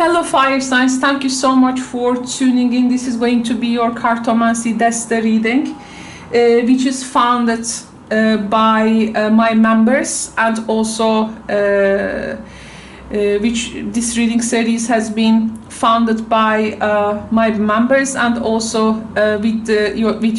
Hello fire signs, thank you so much for tuning in. This is going to be your Cartomancy Deste reading, which is founded by my members, and also which this reading series has been founded by my members, and also with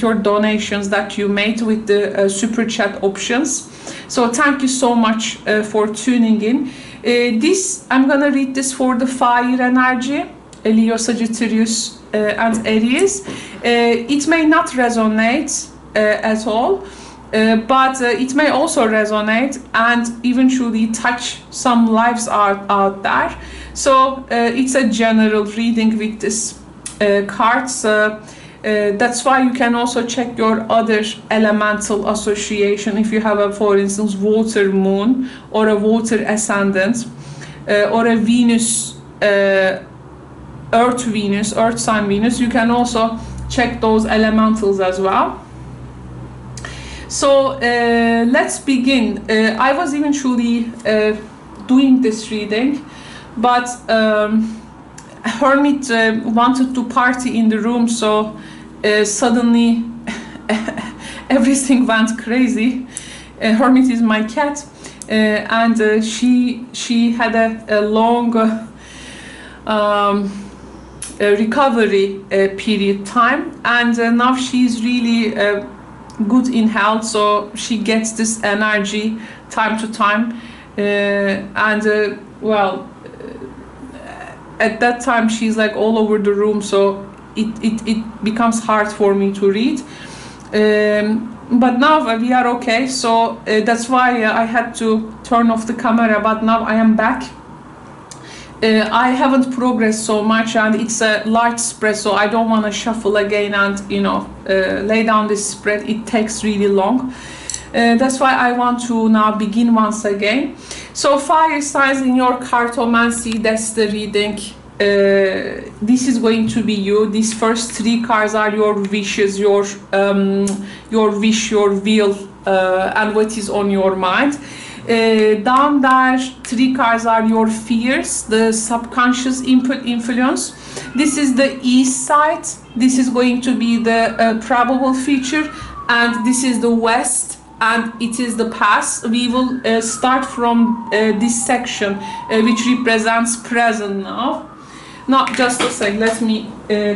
your donations that you made with the super chat options. So thank you so much for tuning in. I'm gonna read this for the fire energy, Leo, Sagittarius and Aries. It may not resonate at all, but it may also resonate and eventually touch some lives out there. So it's a general reading with this cards. That's why you can also check your other elemental association if you have a, for instance, water moon or a water ascendant or a Venus, earth sign Venus. You can also check those elementals as well. So let's begin. I was eventually doing this reading, but Hermit wanted to party in the room, so suddenly everything went crazy. Hermit is my cat, and she had a long recovery period time, and now she's really good in health, so she gets this energy time to time, and well, at that time she's like all over the room, so it becomes hard for me to read, but now we are okay. So that's why I had to turn off the camera, but now I am back. I haven't progressed so much, and it's a large spread, so I don't want to shuffle again and lay down this spread. It takes really long. That's why I want to now begin once again. So fire signs, in your Cartomancy Deste reading, this is going to be you. These first three cards are your wishes, your wish, your will, and what is on your mind. Down there, three cards are your fears, the subconscious input influence. This is the east side. This is going to be the probable future, and this is the west, and it is the past. We will start from this section, which represents present now. Now, just a sec, let me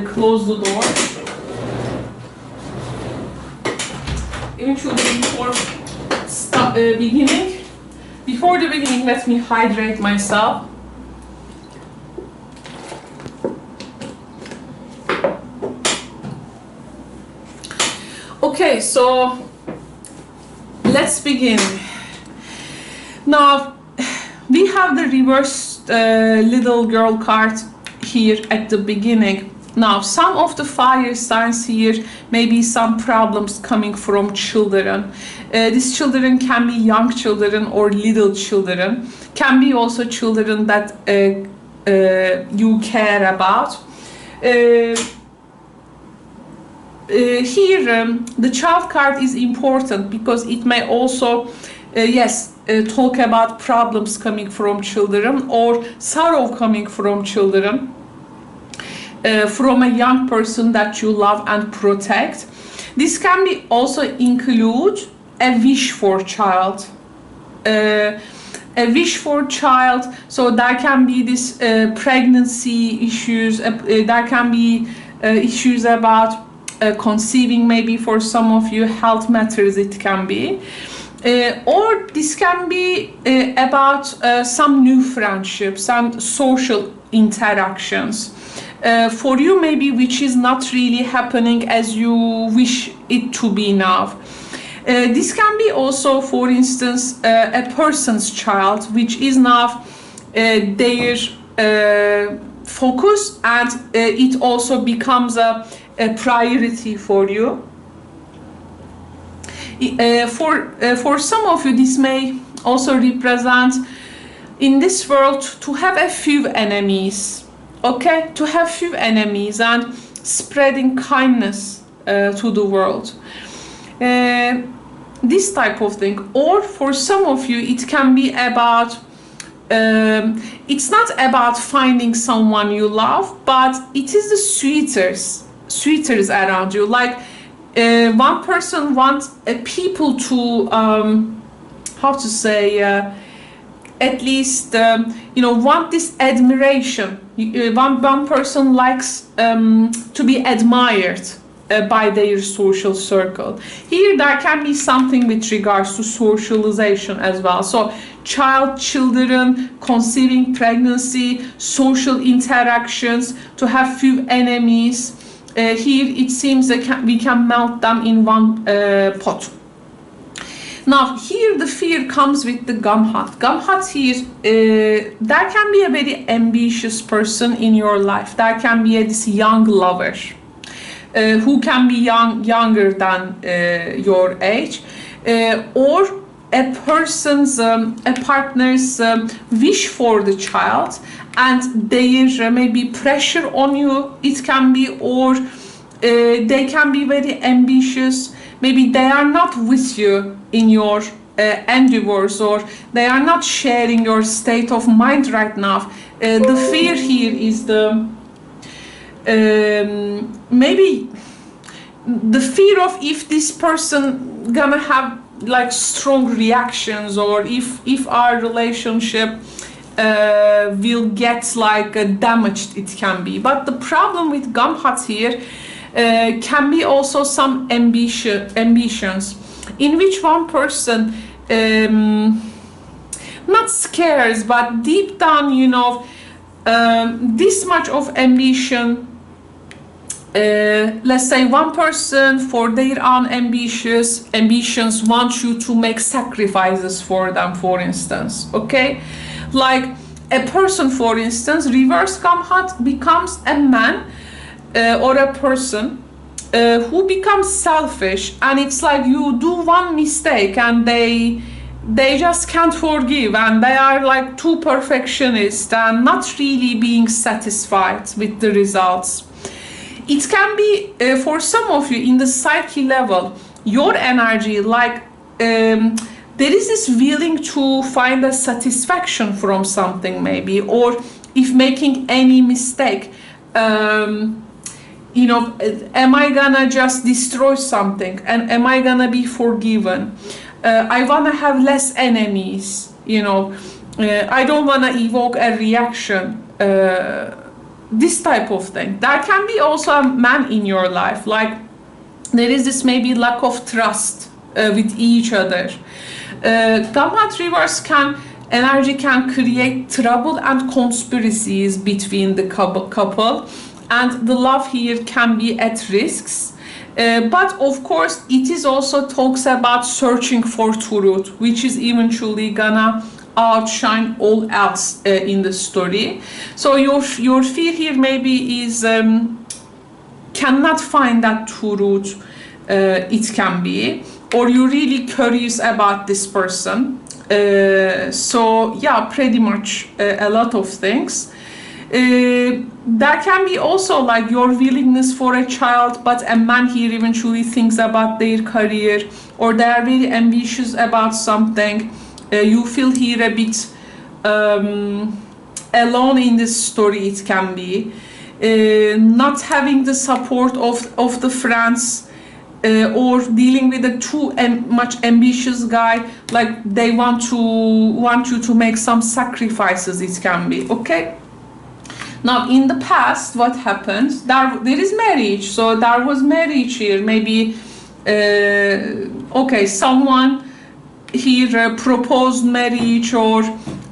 close the door. Eventually, before the beginning, let me hydrate myself. Okay, so let's begin. Now, we have the reversed little girl card here at the beginning. Now, some of the fire signs here may be some problems coming from children. These children can be young children or little children, can be also children that you care about. Here, the child card is important because it may also, talk about problems coming from children or sorrow coming from children, from a young person that you love and protect. This can be also include a wish for child. A wish for child, so there can be this pregnancy issues, there can be issues about conceiving, maybe for some of you, health matters it can be. Or this can be about some new friendships and social interactions. For you maybe, which is not really happening as you wish it to be now. This can be also, for instance, a person's child, which is now their focus, and it also becomes a priority for you. For some of you, this may also represent in this world to have a few enemies, okay? To have few enemies and spreading kindness to the world. This type of thing. Or for some of you, it can be about it's not about finding someone you love, but it is the sweeters around you. Like one person wants people to how to say at least you know, want this admiration. One person likes to be admired by their social circle. Here there can be something with regards to socialization as well. So children, conceiving pregnancy, social interactions, to have few enemies. Here it seems that we can melt them in one pot. Now here the fear comes with the Gamhat. Gamhat here, there can be a very ambitious person in your life. There can be this young lover who can be younger than your age, or a person's, a partner's wish for the child, and there may be pressure on you, it can be, or they can be very ambitious. Maybe they are not with you in your endeavors, or they are not sharing your state of mind right now. The fear here is the maybe the fear of if this person gonna have like strong reactions, or if our relationship will get like damaged, it can be. But the problem with Gamhat here can be also some ambitions in which one person not scares, but deep down, you know, this much of ambition. Let's say one person for their own ambitions wants you to make sacrifices for them, for instance. Okay, like a person, for instance, reverse Gamhat becomes a man or a person who becomes selfish, and it's like you do one mistake and they just can't forgive, and they are like too perfectionist and not really being satisfied with the results. It can be for some of you in the psyche level, your energy, like there is this willing to find a satisfaction from something maybe, or if making any mistake, you know, am I gonna just destroy something, and am I gonna be forgiven? I wanna have less enemies, you know, I don't wanna evoke a reaction. This type of thing. There can be also a man in your life, like there is this maybe lack of trust with each other. Gamhat reverse energy can create trouble and conspiracies between the couple, and the love here can be at risks. But of course it is also talks about searching for truth, which is eventually gonna outshine all else in the story. So your fear here maybe is cannot find that truth. It can be, or you're really curious about this person. So yeah, pretty much a lot of things. That can be also like your willingness for a child, but a man here eventually thinks about their career, or they are very ambitious about something. You feel here a bit alone in this story, it can be. Not having the support of the friends, or dealing with a too much ambitious guy, like they want you to make some sacrifices, it can be. Okay. Now in the past, what happened? There is marriage, so there was marriage here. Maybe okay, someone here proposed marriage, or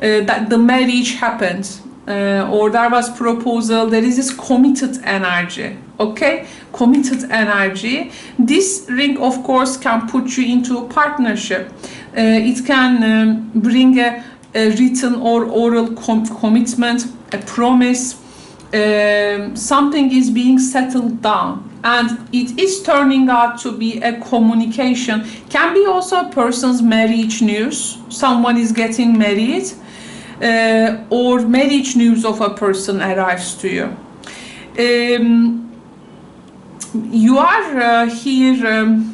that the marriage happened, or there was proposal. There is this committed energy. Okay, committed energy. This ring of course can put you into a partnership. It can bring a written or oral commitment, a promise. Something is being settled down, and it is turning out to be a communication. Can be also a person's marriage news. Someone is getting married, or marriage news of a person arrives to you. You are here.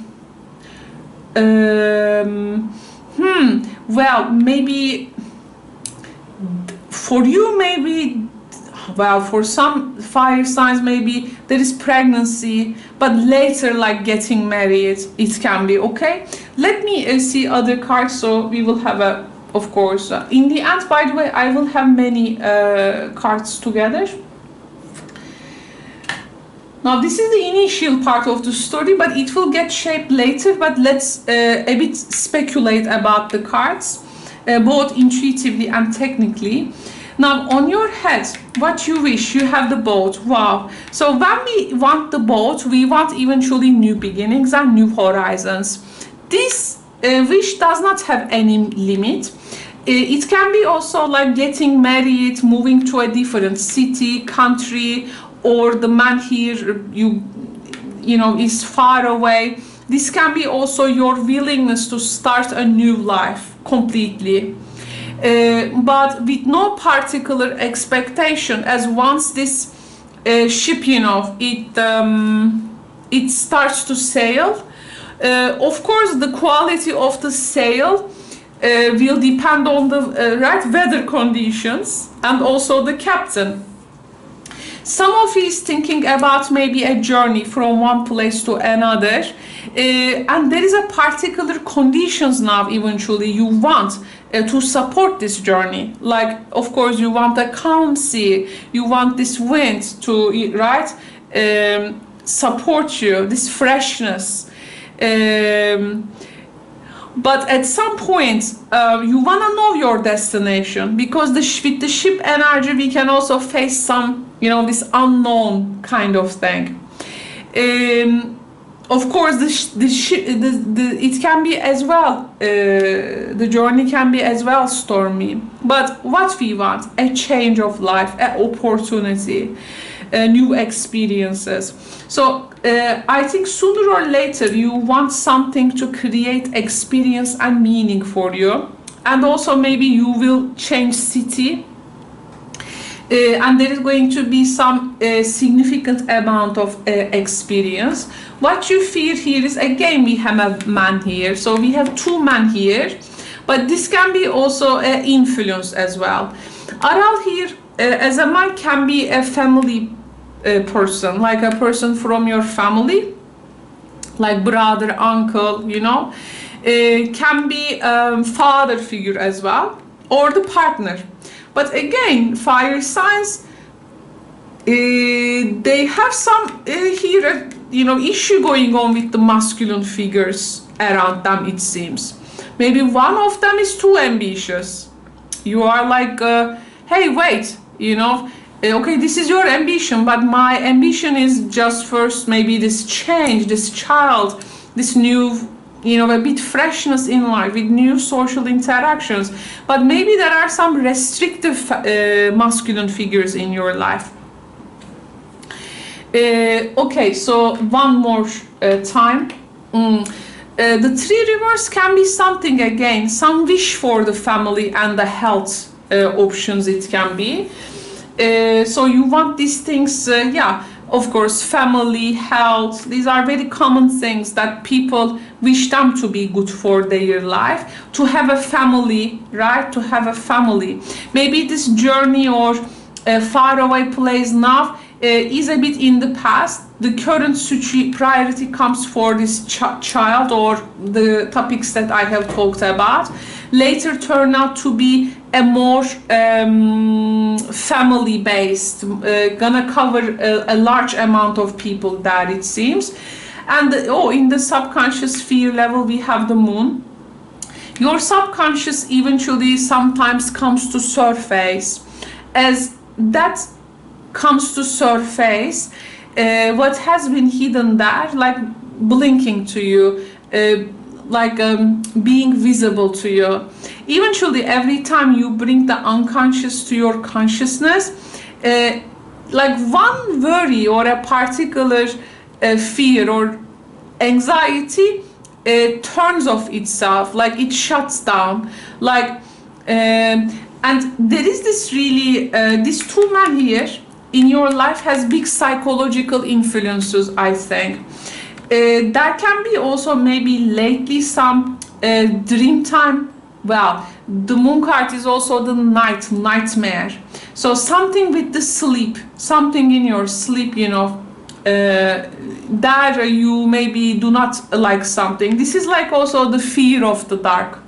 Well, maybe for you maybe, well, for some fire signs maybe there is pregnancy, but later like getting married, it can be. Okay, let me see other cards, so we will have a, of course, in the end, by the way, I will have many cards together. Now this is the initial part of the story, but it will get shaped later. But let's a bit speculate about the cards, both intuitively and technically. Now on your head, what you wish, you have the boat. Wow. So when we want the boat, we want eventually new beginnings and new horizons. This wish does not have any limit. It can be also like getting married, moving to a different city, country, or the man here you know is far away. This can be also your willingness to start a new life completely, but with no particular expectation, as once this ship, you know, it starts to sail. Of course the quality of the sail will depend on the right weather conditions and also the captain. Some of you is thinking about maybe a journey from one place to another, and there is a particular conditions now eventually you want to support this journey. Like, of course, you want a calm sea, you want this wind to, right, support you, this freshness. But at some point, you want to know your destination, because with the ship energy, we can also face some, you know, this unknown kind of thing. Of course, it can be as well, the journey can be as well stormy. But what we want, a change of life, an opportunity, new experiences. So I think sooner or later you want something to create experience and meaning for you, and also maybe you will change city, and there is going to be some significant amount of experience. What you fear here is, again, we have a man here, so we have two men here, but this can be also an influence as well. Aral here as a man can be a family person, like a person from your family, like brother, uncle, you know. Can be father figure as well, or the partner. But again, fire signs, they have some here, you know, issue going on with the masculine figures around them, it seems. Maybe one of them is too ambitious. You are like, hey, wait, you know, okay, this is your ambition, but my ambition is just first maybe this change, this child, this new, you know, a bit freshness in life with new social interactions. But maybe there are some restrictive masculine figures in your life. Okay, so one more time. The three reverse can be something, again, some wish for the family and the health options it can be. So you want these things, yeah, of course, family, health, these are very common things that people wish them to be good for their life. To have a family, right? To have a family. Maybe this journey or faraway place now is a bit in the past. The current priority comes for this child or the topics that I have talked about. Later turn out to be a more family-based, gonna cover a large amount of people there, it seems. And in the subconscious fear level, we have the moon. Your subconscious eventually sometimes comes to surface. As that comes to surface, what has been hidden there, like blinking to you, like being visible to you. Eventually, every time you bring the unconscious to your consciousness, like one worry or a particular fear or anxiety turns off itself, like it shuts down, like and there is this really these two men here in your life has big psychological influences, I think. There can be also maybe lately some dream time. Well, the moon card is also the nightmare. So something with the sleep, something in your sleep, you know, that you maybe do not like something. This is like also the fear of the dark.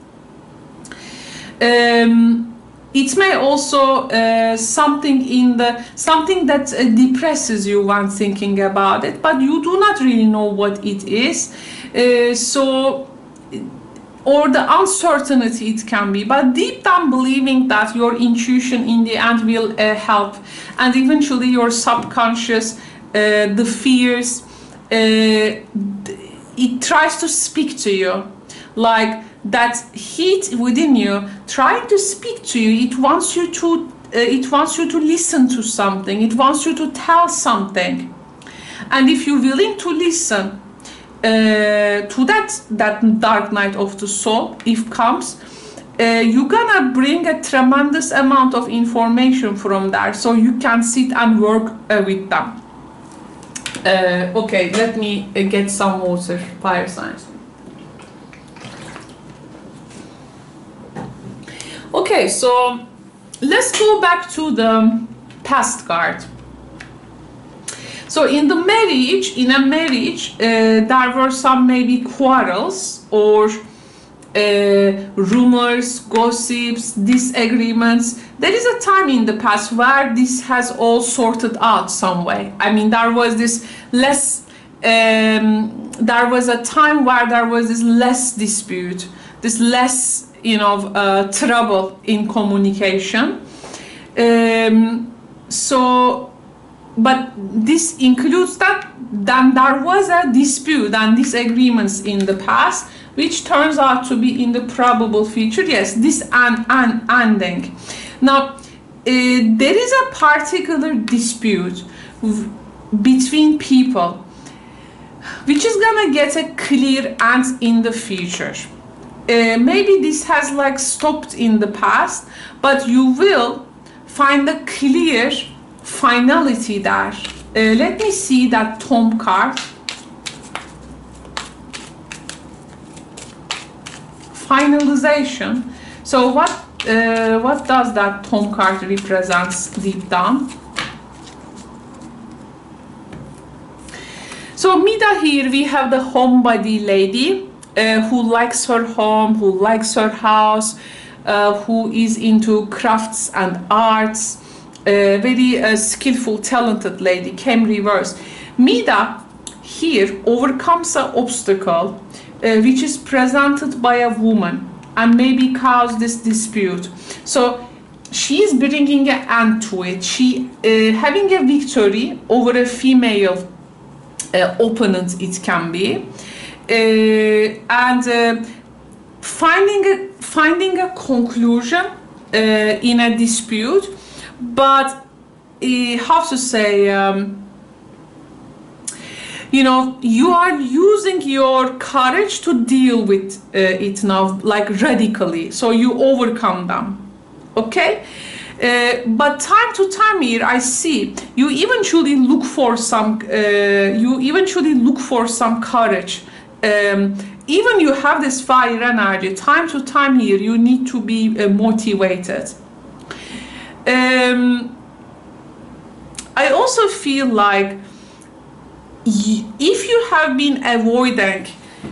It may also something that depresses you when thinking about it, but you do not really know what it is. Or the uncertainty it can be, but deep down believing that your intuition in the end will help, and eventually your subconscious, the fears, it tries to speak to you, like that heat within you trying to speak to you. It wants you to listen to something, it wants you to tell something, and if you're willing to listen to that dark night of the soul, if comes, you're gonna bring a tremendous amount of information from there, so you can sit and work with them. Okay, let me get some water. Fire signs. Okay, so let's go back to the past card. So in a marriage, there were some maybe quarrels or rumors, gossips, disagreements. There is a time in the past where this has all sorted out some way. I mean, there was this less, there was a time where there was this less dispute, this less, you know, trouble in communication. But this includes that then there was a dispute and disagreements in the past, which turns out to be in the probable future. Yes, this ending. Now, there is a particular dispute between people, which is gonna get a clear end in the future. Maybe this has like stopped in the past, but you will find a clear finality there. Let me see that Tom card. Finalization. So what does that Tom card represents deep down? So Mida, here we have the homebody lady who likes her home, who likes her house, who is into crafts and arts. Very skillful, talented lady, came reverse. Mida here overcomes an obstacle which is presented by a woman and maybe cause this dispute. So she is bringing an end to it. She having a victory over a female opponent, it can be, and finding a conclusion in a dispute. But how to say, you know, you are using your courage to deal with it now, like radically, so you overcome them. Okay, but time to time here I see you eventually look for some courage. Even you have this fire energy, time to time here you need to be motivated. I also feel like if you have been avoiding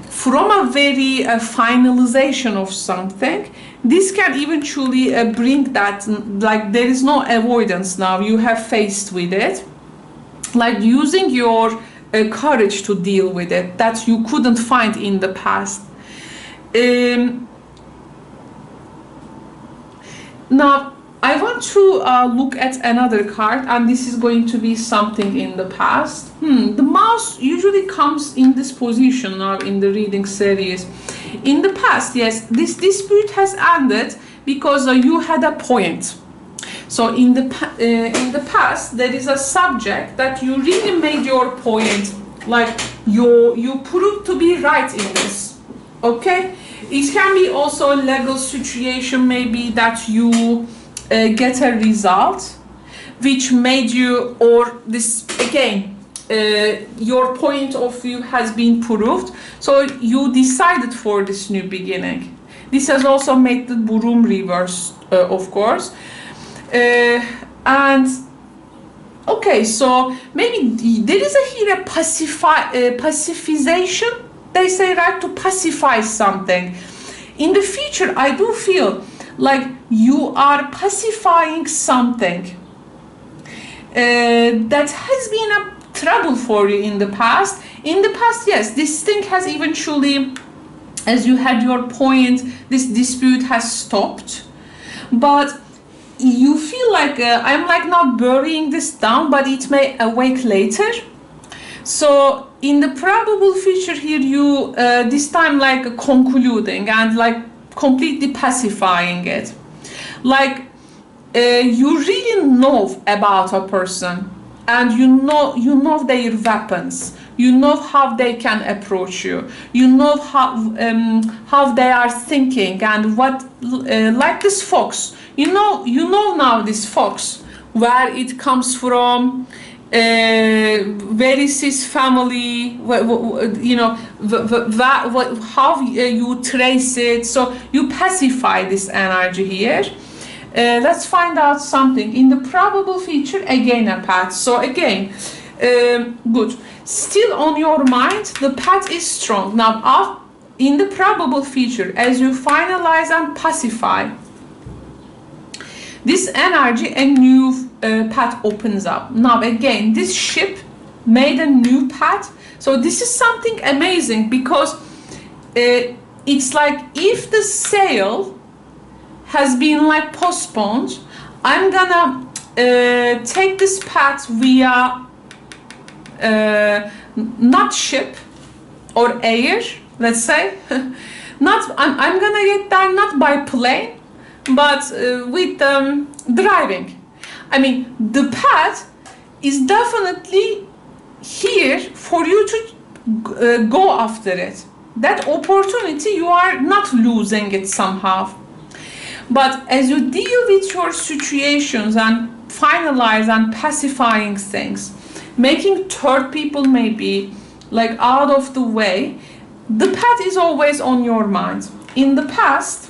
from a very finalization of something, this can eventually bring that, like there is no avoidance now, you have faced with it, like using your courage to deal with it that you couldn't find in the past. Now I want to look at another card, and this is going to be something in the past. The mouse usually comes in this position now in the reading series. In the past, yes, this dispute has ended because you had a point. So in the past, there is a subject that you really made your point, like you proved to be right in this. Okay, it can be also a legal situation, maybe that you get a result which made you, or this again, your point of view has been proved, so you decided for this new beginning. This has also made the broom reverse, of course. And okay, so maybe there is here a pacifization, they say, right, to pacify something. In the future, I do feel like you are pacifying something that has been a trouble for you in the past. In the past, yes, this thing has eventually, as you had your point, this dispute has stopped. But you feel like I'm like not burying this down, but it may awake later. So in the probable future here, you this time like concluding and like completely pacifying it. Like you really know about a person, and you know their weapons. You know how they can approach you. You know how they are thinking and what, like this fox. You know now this fox, where it comes from, where is his family, you know, how you trace it. So you pacify this energy here. Let's find out something. In the probable future, again a path. So again, good. Still on your mind, the path is strong. Now, in the probable future, as you finalize and pacify this energy, a new path opens up. Now again, this ship made a new path. So this is something amazing, because it's like if the sail has been like postponed, I'm gonna take this path via not ship or air, let's say. I'm gonna get there not by plane, but with driving. I mean, the path is definitely here for you to go after it. That opportunity, you are not losing it somehow. But as you deal with your situations and finalize and pacifying things, making third people maybe like out of the way, the path is always on your mind. In the past,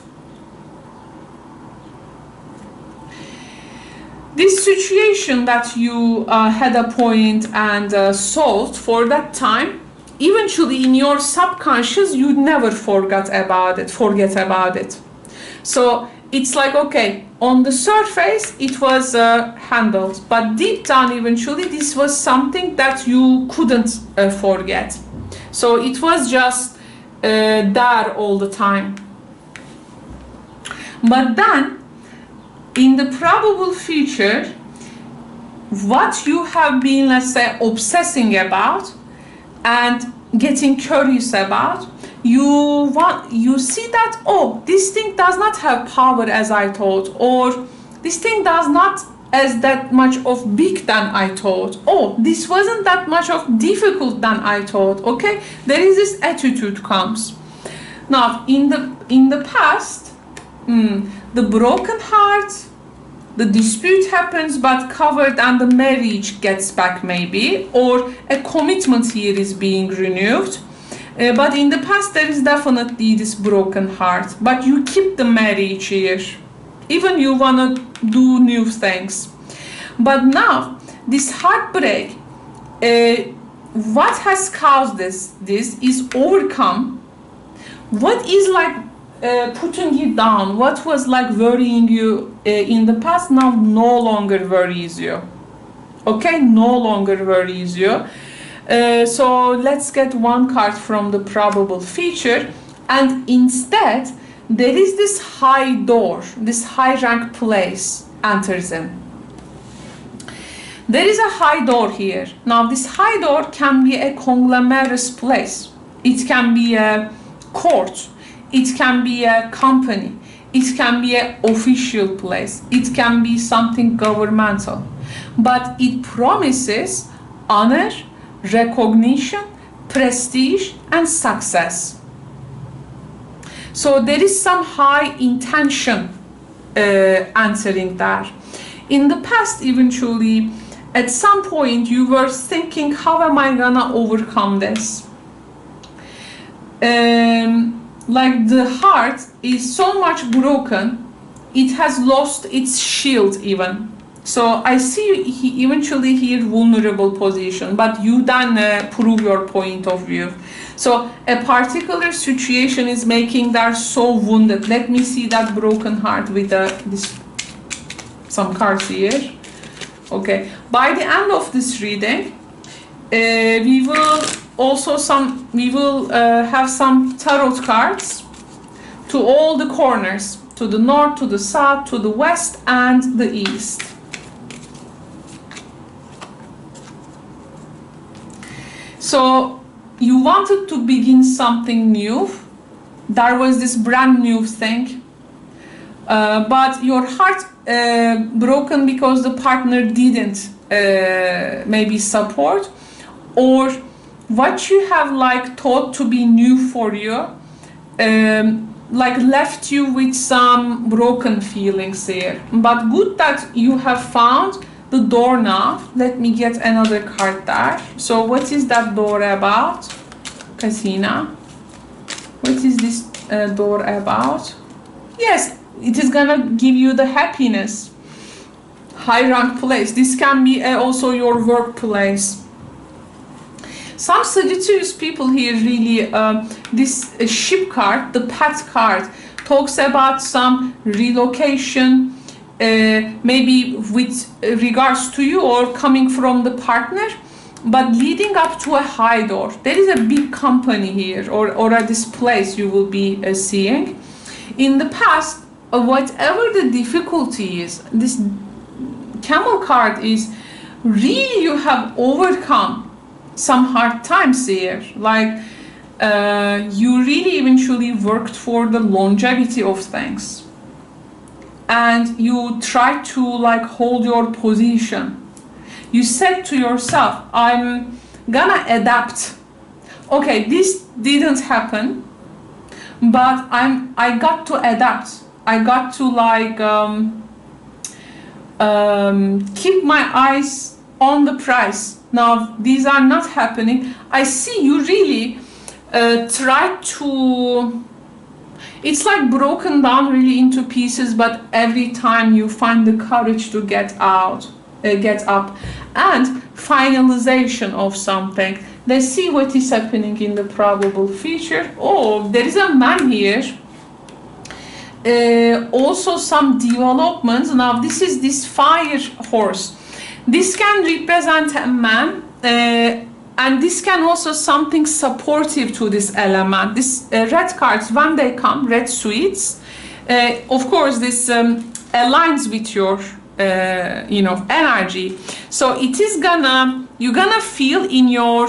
this situation that you had a point and solved for that time, eventually in your subconscious, you never forget about it. So it's like, okay, on the surface it was handled, but deep down eventually this was something that you couldn't forget. So it was just there all the time. But then in the probable future, what you have been, let's say, obsessing about and getting curious about, you see that, oh, this thing does not have power as I thought, or this thing does not as that much of big than I thought. Oh, this wasn't that much of difficult than I thought. Okay, there is this attitude comes. Now in the past, the broken heart, the dispute happens but covered and the marriage gets back maybe, or a commitment here is being renewed. But in the past there is definitely this broken heart, but you keep the marriage here. Even you want to do new things. But now this heartbreak, what has caused this is overcome. What is like putting you down, what was like worrying you in the past, now no longer worries you. Okay, no longer worries you. So let's get one card from the probable future, and instead there is this high door, this high rank place enters in. There is a high door here. Now this high door can be a conglomerate place. It can be a court. It can be a company. It can be an official place. It can be something governmental. But it promises honor, recognition, prestige, and success. So there is some high intention answering there. In the past, eventually, at some point, you were thinking, how am I gonna overcome this? like the heart is so much broken, it has lost its shield even. So I see he eventually here vulnerable position, but you then prove your point of view. So a particular situation is making that so wounded. Let me see that broken heart with this some cards here. Okay. By the end of this reading, we will also have some tarot cards to all the corners, to the north, to the south, to the west, and the east. So you wanted to begin something new. There was this brand new thing, but your heart broken because the partner didn't maybe support, or what you have like thought to be new for you like left you with some broken feelings here. But good that you have found the door now. Let me get another card there. So what is that door about? Casina. What is this door about? Yes, it is gonna give you the happiness. High rank place. This can be also your workplace. Some Sagittarius people here really, this ship card, the path card, talks about some relocation, maybe with regards to you or coming from the partner, but leading up to a high door. There is a big company here, or at this place you will be seeing. In the past, whatever the difficulty is, this camel card is really you have overcome some hard times here. Like you really eventually worked for the longevity of things, and you try to like hold your position. You said to yourself, I'm gonna adapt. Okay, this didn't happen, but I got to adapt. I got to like keep my eyes on the prize. Now these are not happening. I see you really try to, it's like broken down really into pieces, but every time you find the courage to get out, get up, and finalization of something. Let's see what is happening in the probable future. Oh, there is a man here. Also some developments. Now this is this fire horse. This can represent a man, and this can also something supportive to this element. This red cards, when they come, red sweets, of course this aligns with your you know, energy. So it is gonna, you're gonna feel in your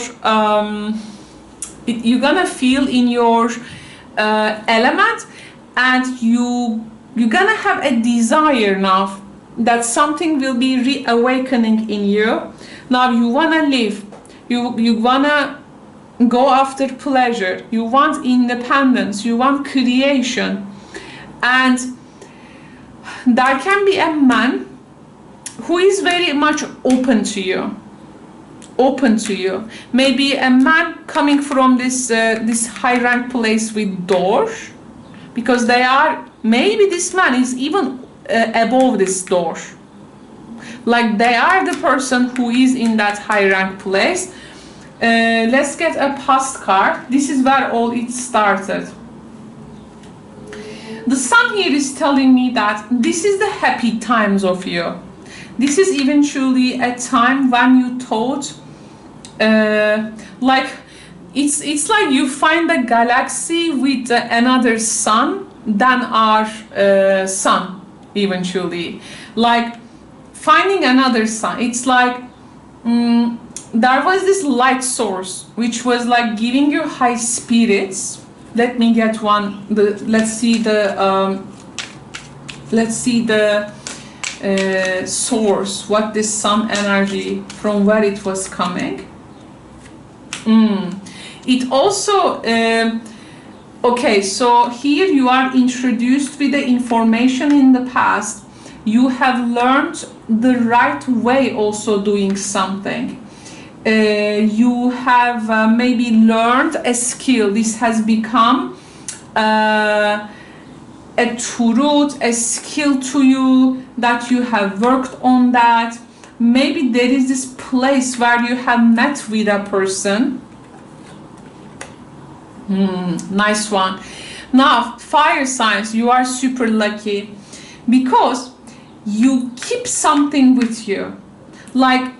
element, and you're gonna have a desire now that something will be reawakening in you. Now you wanna live, you wanna go after pleasure, you want independence, you want creation, and there can be a man who is very much open to you. Maybe a man coming from this this high rank place with door, because they are, maybe this man is even above this door, like they are the person who is in that high rank place. Let's get a past card. This is where all it started. The sun here is telling me that this is the happy times of you. This is eventually a time when you thought like it's like you find a galaxy with another sun than our sun. Eventually, like finding another sun. It's like there was this light source which was like giving you high spirits. Let me get one. Let's see the source, what this sun energy, from where it was coming. It also okay, so here you are introduced with the information in the past. You have learned the right way also doing something. You have maybe learned a skill. This has become a truth, a skill to you, that you have worked on that. Maybe there is this place where you have met with a person. Nice one. Now, fire signs, you are super lucky because you keep something with you. Like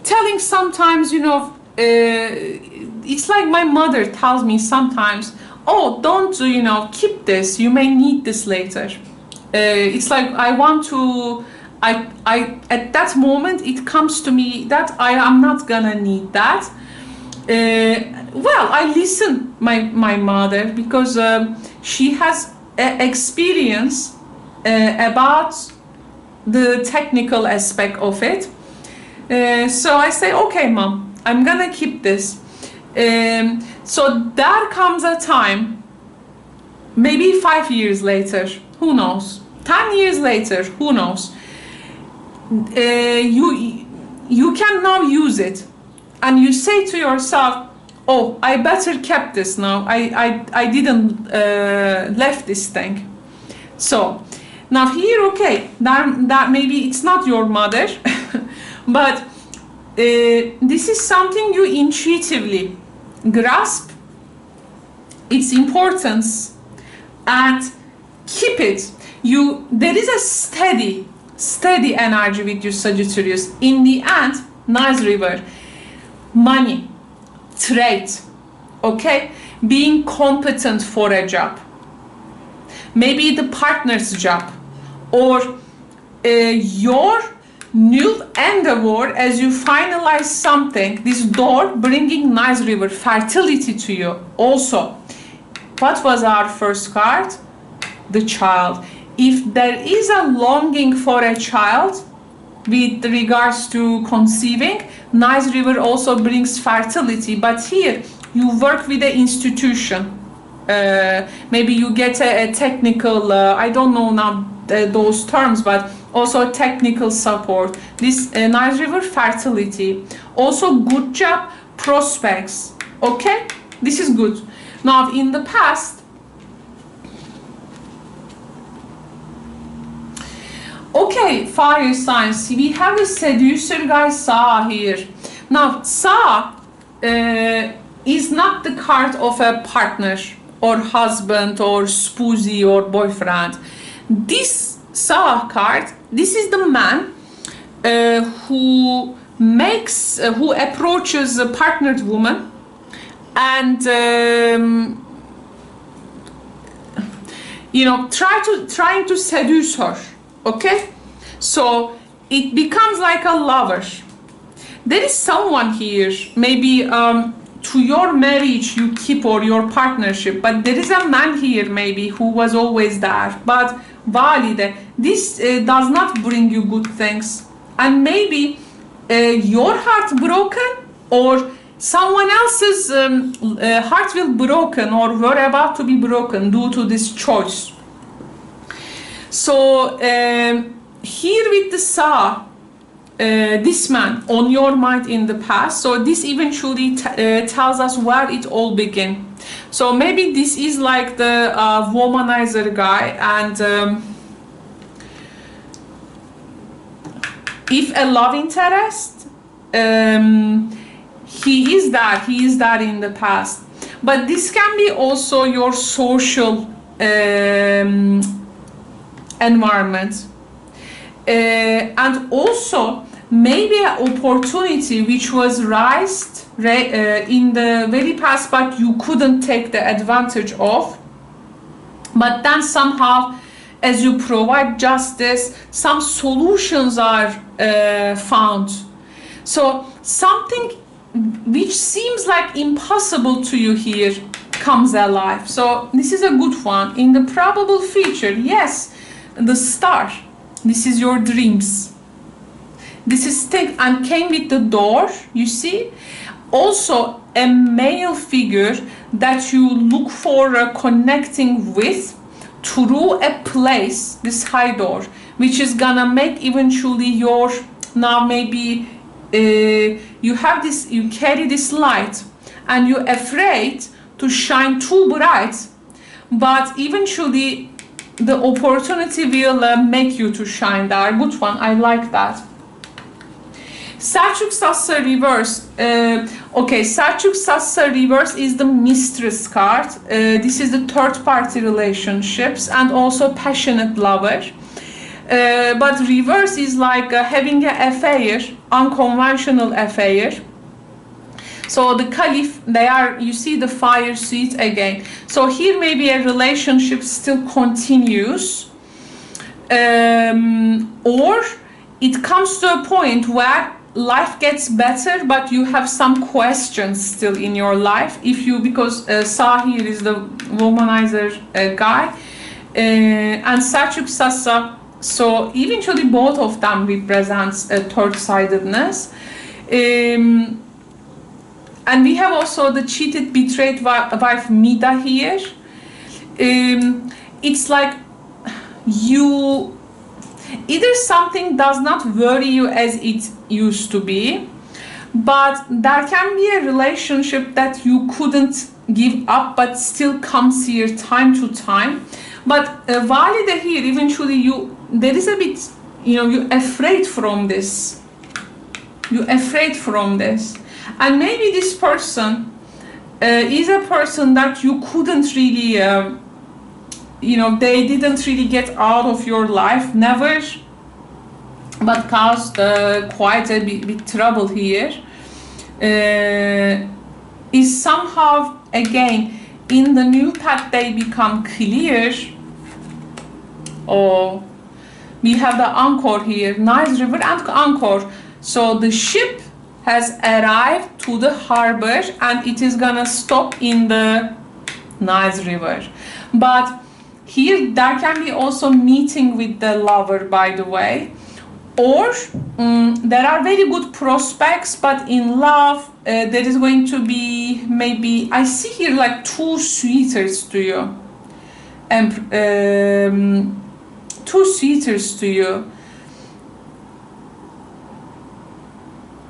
telling sometimes, you know, it's like my mother tells me sometimes, oh, don't, you know, keep this, you may need this later. It's like I want to, I at that moment it comes to me that I am not gonna need that. Well, I listen my mother because she has experience about the technical aspect of it. So I say, okay, mom, I'm gonna keep this. So there comes a time, maybe 5 years later, who knows, 10 years later, who knows, you can now use it, and you say to yourself, oh, I better kept this now, I didn't left this thing. So now here, okay, that maybe it's not your mother, but this is something you intuitively grasp its importance and keep it. There is a steady energy with you, Sagittarius. In the end, nice river, money, trade, okay, being competent for a job, maybe the partner's job, or your new endeavor as you finalize something, this door bringing nice river, fertility to you. Also, what was our first card? The child. If there is a longing for a child with regards to conceiving, nice river also brings fertility. But here you work with the institution. Maybe you get a technical, I don't know now those terms, but also technical support. This nice river, fertility. Also good job, prospects. Okay, this is good. Now in the past, okay, fire signs, we have a seducer guy, Sa, here. Now Sa is not the card of a partner or husband or spousey or boyfriend. This Sa card, this is the man who approaches a partnered woman and you know, trying to seduce her. Okay, so it becomes like a lover. There is someone here, maybe to your marriage you keep, or your partnership, but there is a man here maybe who was always there, but valide, this does not bring you good things, and maybe your heart broken, or someone else's heart will broken, or were about to be broken due to this choice. So here with the Sa, this man on your mind in the past, so this eventually tells us where it all began. So maybe this is like the womanizer guy, and if a love interest, he is that in the past, but this can be also your social environment, and also maybe an opportunity which was raised in the very past, but you couldn't take the advantage of, but then somehow as you provide justice, some solutions are found. So something which seems like impossible to you here comes alive. So this is a good one. In the probable future, yes, the star, this is your dreams. This is thing and came with the door, you see. Also a male figure that you look for connecting with through a place, this high door, which is gonna make eventually your, now maybe you have this, you carry this light and you're afraid to shine too bright, but eventually the opportunity will make you to shine there. Good one, I like that. Selçuk Sassa reverse. Okay, Selçuk Sassa reverse is the mistress card. This is the third party relationships and also passionate lover. But reverse is like having an affair, unconventional affair. So the Caliph, they are, you see the fire suit again. So here maybe a relationship still continues, or it comes to a point where life gets better, but you have some questions still in your life. If you, because Sa here is the womanizer guy, and Selçuk Sassa, so eventually both of them represents a third-sidedness. And we have also the cheated, betrayed wife Mida here. It's like you, either something does not worry you as it used to be, but there can be a relationship that you couldn't give up but still comes here time to time. But Valide here, eventually there is a bit, you're afraid from this. You're afraid from this. And maybe this person is a person that you couldn't really, they didn't really get out of your life, never, but caused quite a bit trouble here. Is somehow, again, in the new path they become clear. Or we have the anchor here, nice river and anchor. So the ship has arrived to the harbor and it is gonna stop in the nice river. But here there can be also meeting with the lover, by the way. Or there are very good prospects, but in love there is going to be maybe, I see here like two suitors to you. And two suitors to you.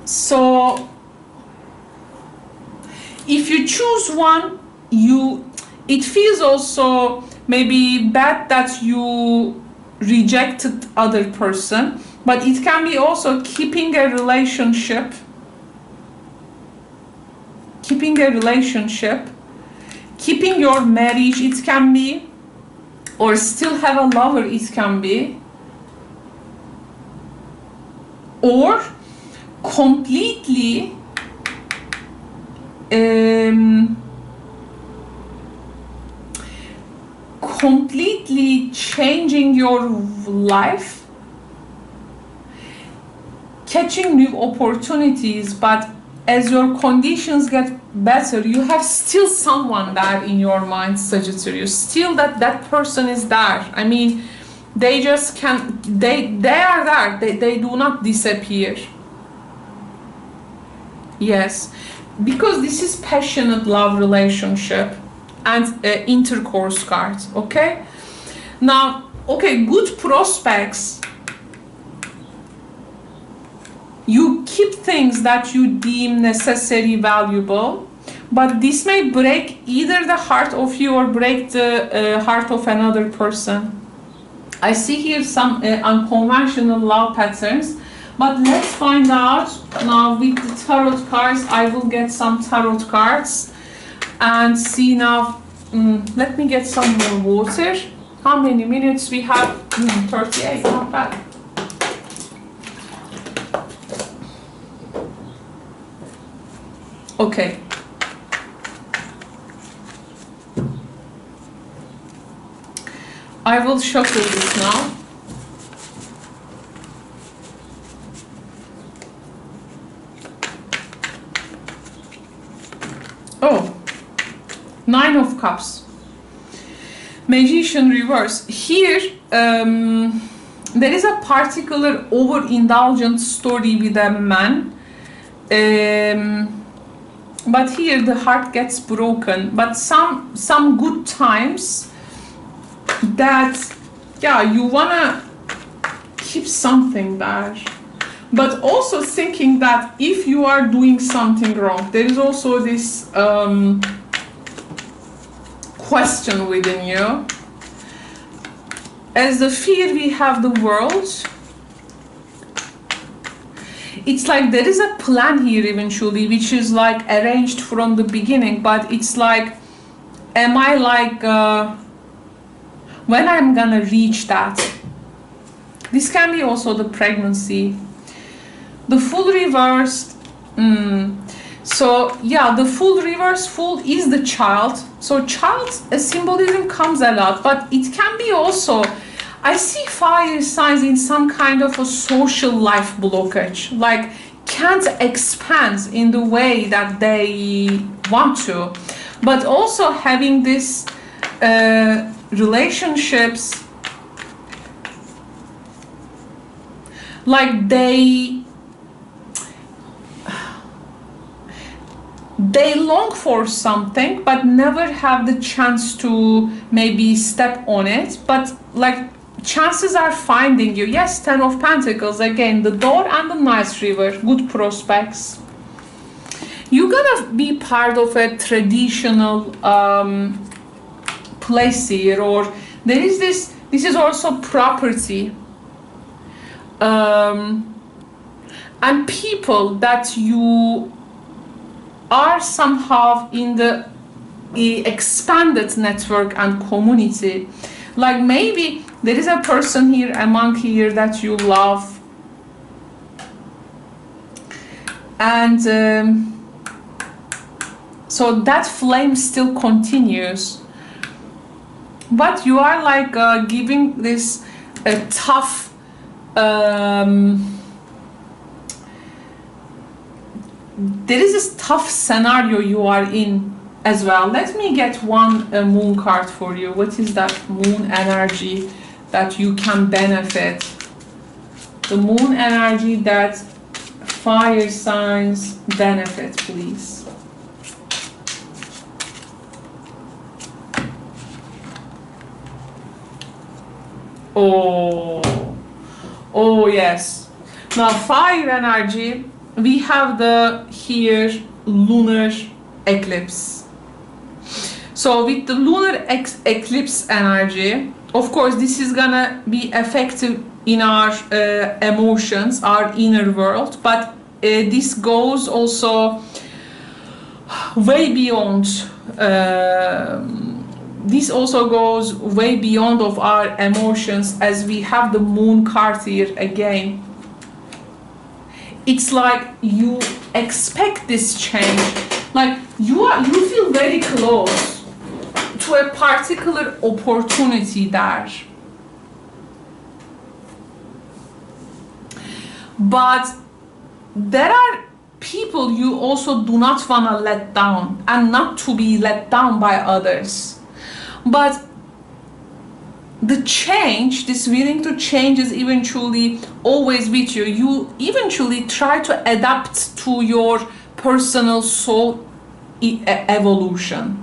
So if you choose one, it feels also maybe bad that you rejected other person, but it can be also keeping a relationship, keeping your marriage, it can be, or still have a lover, it can be, or completely changing your life, catching new opportunities, but as your conditions get better, you have still someone there in your mind, Sagittarius. Still that person is there. I mean, they just can, they are there, they do not disappear. Yes, because this is passionate love relationship and intercourse cards, okay? Now, okay, good prospects. You keep things that you deem necessary, valuable, but this may break either the heart of you or break the heart of another person. I see here some unconventional love patterns, but let's find out now with the tarot cards. I will get some tarot cards and see now. Let me get some more water. How many minutes we have? 38, not bad. Okay. I will shuffle this now. Oh, 9 of Cups. Magician reverse. Here, there is a particular overindulgent story with a man. But here the heart gets broken. But some good times that, yeah, you wanna keep something there. But also thinking that if you are doing something wrong, there is also this question within you. As the fear, we have the world. It's like there is a plan here eventually, which is like arranged from the beginning, but it's like, am I like, when I'm gonna reach that? This can be also the pregnancy. The full reversed, so yeah, the full reverse full is the child. So child symbolism comes a lot, but it can be also, I see fire signs in some kind of a social life blockage, like can't expand in the way that they want to, but also having this relationships, like they long for something but never have the chance to maybe step on it, but like chances are finding you. Yes, 10 of Pentacles, again, the door and the nice river, good prospects. You're gonna be part of a traditional place here, or there is this is also property, and people that you are somehow in the expanded network and community. Like maybe there is a person here, among here, that you love, and so that flame still continues, but you are like giving this tough there is this tough scenario you are in as well. Let me get one moon card for you. What is that moon energy that you can benefit? The moon energy that fire signs benefit, please. Oh yes. Now fire energy, we have the here lunar eclipse. So with the lunar eclipse energy, of course this is gonna be effective in our emotions, our inner world, but this goes also way beyond this also goes way beyond of our emotions, as we have the moon card here again. It's like you expect this change, like you feel very close to a particular opportunity there, but there are people you also do not want to let down, and not to be let down by others. But the change, this willing to change, is eventually always with you. You eventually try to adapt to your personal soul evolution.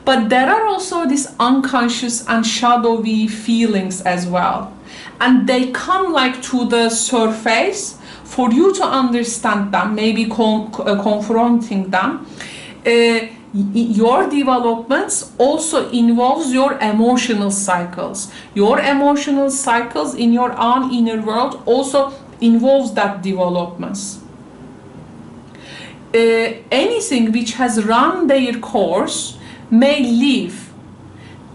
But there are also these unconscious and shadowy feelings as well. And they come like to the surface for you to understand them, maybe confronting them. Your developments also involves your emotional cycles. Your emotional cycles in your own inner world also involves that developments. Anything which has run their course may leave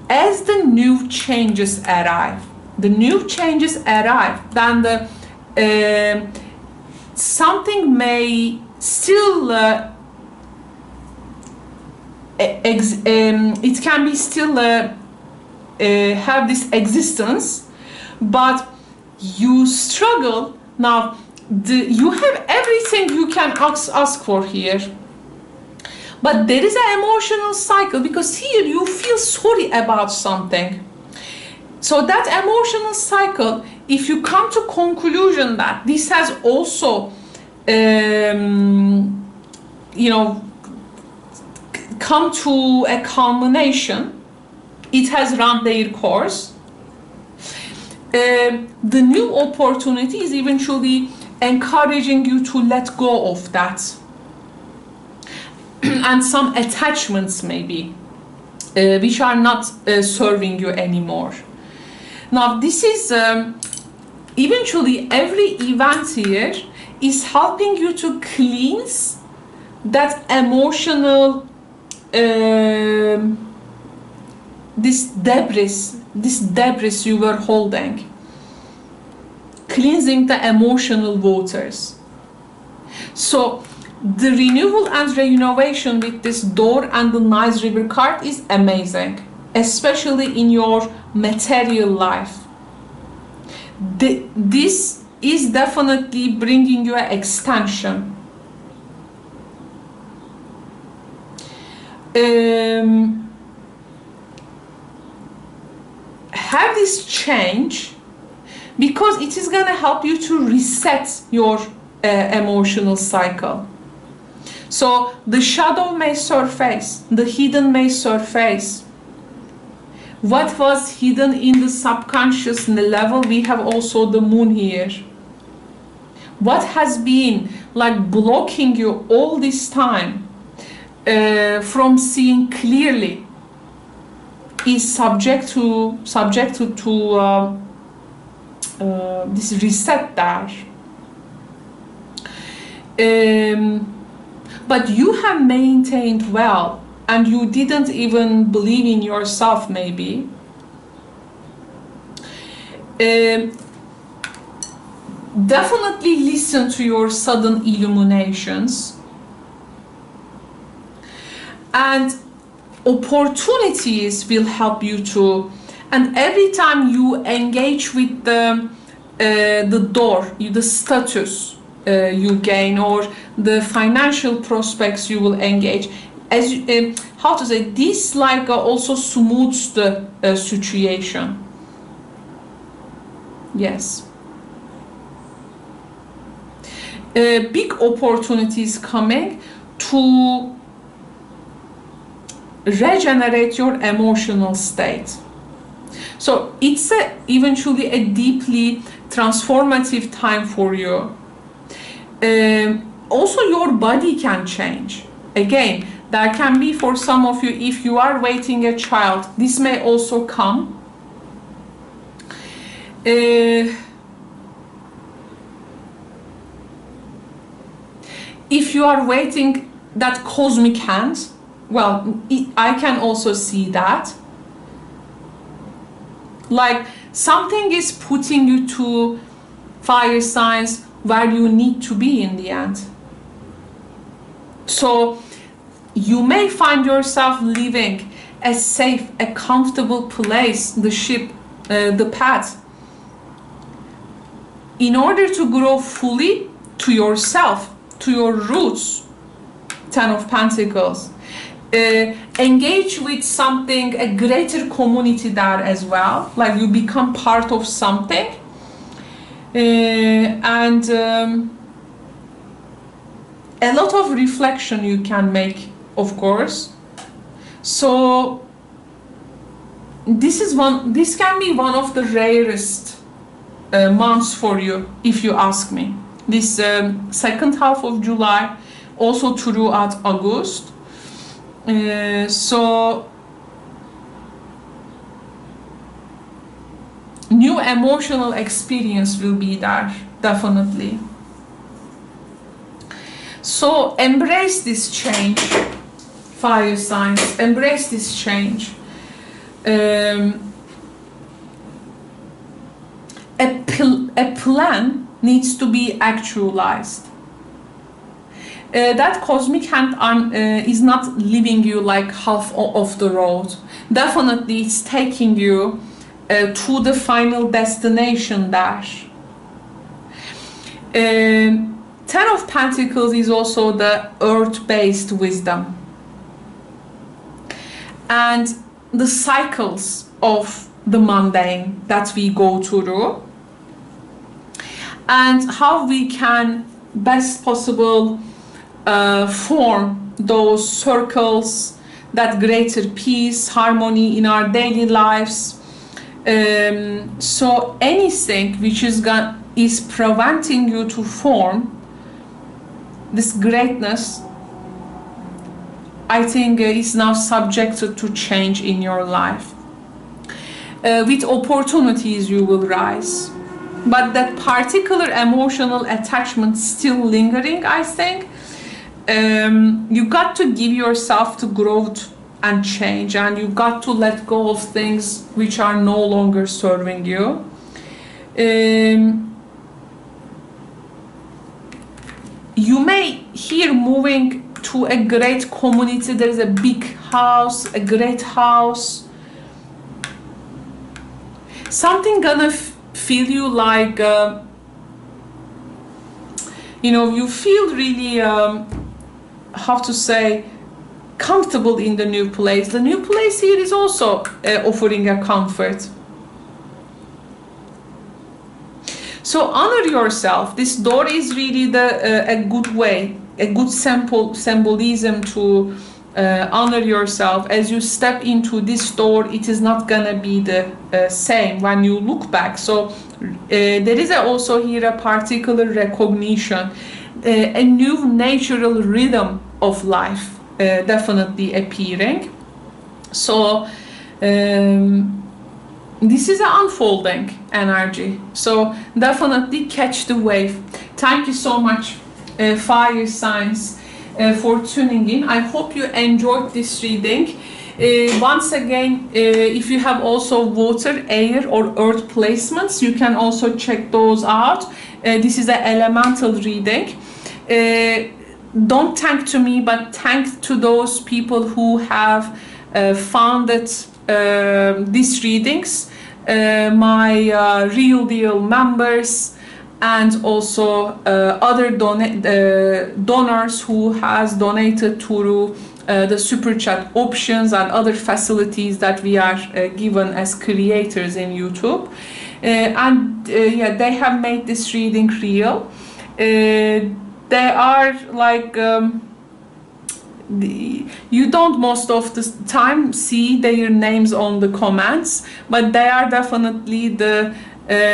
as the new changes arrive. The new changes arrive, then the something may still it can be still have this existence, but you struggle now. You have everything you can ask for here, but there is an emotional cycle, because here you feel sorry about something. So that emotional cycle, if you come to conclusion that this has also you know, come to a culmination, it has run their course, the new opportunity is eventually encouraging you to let go of that and some attachments maybe. which are not serving you anymore. Now this is eventually every event here is helping you to cleanse that emotional this debris you were holding, cleansing the emotional waters. So the renewal and renovation with this door and the nice river card is amazing, especially in your material life. This is definitely bringing you an extension. Have this change because it is going to help you to reset your emotional cycle. So the shadow may surface, the hidden may surface. What was hidden in the subconscious level, we have also the moon here. What has been like blocking you all this time from seeing clearly is subject to this reset there. But you have maintained well, and you didn't even believe in yourself maybe. Definitely listen to your sudden illuminations, and opportunities will help you to, and every time you engage with the door, the status you gain, or the financial prospects you will engage, as how to say this, like also smooths the situation. Yes, big opportunities coming to regenerate your emotional state. So it's eventually a deeply transformative time for you. Also your body can change. Again, there can be for some of you, if you are waiting a child, this may also come. If you are waiting that cosmic hand, well, I can also see that. Like something is putting you to fire signs where you need to be in the end. So you may find yourself living a safe, a comfortable place, the ship, the path, in order to grow fully to yourself, to your roots. 10 of Pentacles. Engage with something, a greater community there as well, like you become part of something, and a lot of reflection you can make, of course. So this can be one of the rarest months for you, if you ask me. This second half of July, also throughout August. So new emotional experience will be there, definitely. So embrace this change, fire signs, embrace this change. A plan needs to be actualized. That cosmic hand is not leaving you like half of the road. Definitely it's taking you to the final destination there. 10 of Pentacles is also the earth-based wisdom. And the cycles of the mundane that we go through, and how we can best possible form those circles, that greater peace, harmony in our daily lives. So anything which is preventing you to form this greatness, I think is now subjected to change in your life. With opportunities you will rise, but that particular emotional attachment still lingering, I think. You got to give yourself to growth and change, and you got to let go of things which are no longer serving you. You may hear moving to a great community. There is a big house, a great house. Something gonna feel you like, you know, you feel really, how to say, comfortable in the new place. The new place here is also offering a comfort. So honor yourself. This door is really a good way, a good symbolism to honor yourself. As you step into this door, it is not gonna be the same when you look back. So there is also here a particular recognition, a new natural rhythm of life definitely appearing. So this is an unfolding energy, so definitely catch the wave. Thank you so much, fire signs, for tuning in. I hope you enjoyed this reading. Once again, if you have also water, air or earth placements, you can also check those out. This is an elemental reading. Don't thank to me, but thank to those people who have founded these readings, my Real Deal members, and also other donors who has donated through the super chat options and other facilities that we are given as creators in YouTube. Yeah, they have made this reading real. They are like, you don't most of the time see their names on the comments, but they are definitely the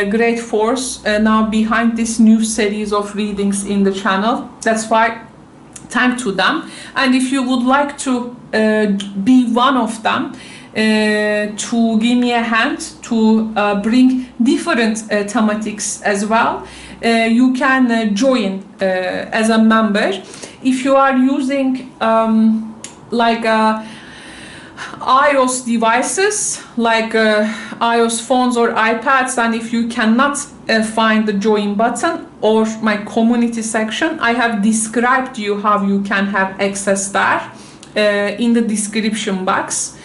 great force now behind this new series of readings in the channel. That's why thank to them. And if you would like to be one of them, to give me a hand to bring different thematics as well, you can join as a member. If you are using like iOS devices, like iOS phones or iPads, and if you cannot find the join button or my community section, I have described you how you can have access there in the description box.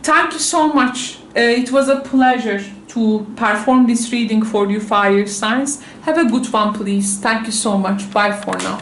Thank you so much. It was a pleasure to perform this reading for you, fire signs. Have a good one, please. Thank you so much. Bye for now.